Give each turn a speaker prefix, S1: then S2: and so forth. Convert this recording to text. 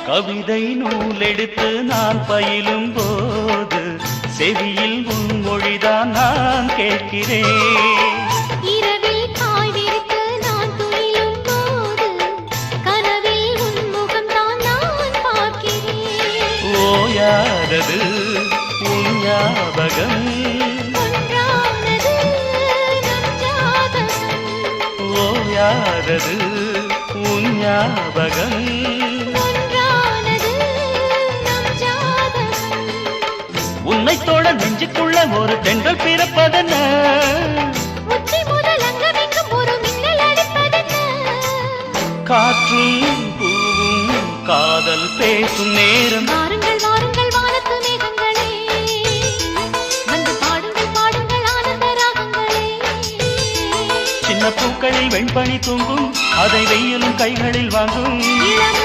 S1: கவிதை நூலெடுத்து நான் பயிலும் போது செவியில் உன் மொழிதான் நான் கேட்கிறேன்.
S2: இரவில் காய் விரித்து நான் துயிலும் போது கனவில் உன் முகம்தான் நான் பார்க்கிறேன்.
S1: ஓயாதது உன் ஞாபகம்,
S2: ஒன்றானது நம் ஜாதகம்.
S1: ஓயாதது உன் ஞாபகம்.
S2: ஒன்றானது நம் ஜாதகம்.
S1: உன்னை தோட நெஞ்சுக்குள்ள ஒரு தென்றல் பிறப்பதென்ன,
S2: உச்சி முதல் அங்கமெங்கும் ஒரு மின்னல் அடிப்பதென்ன.
S1: காற்றும் பூவும் காதல் பேசும் நேரம்.
S2: வாருங்கள் வாருங்கள் வானத்து மேகங்களே, வந்து பாடுங்கள் பாடுங்கள் ஆனந்த ராகங்களே.
S1: சின்ன பூக்களில் வெண்பனி தூங்கும், அதை வெயிலும் கைகளில் வாங்கும்.
S2: இளம்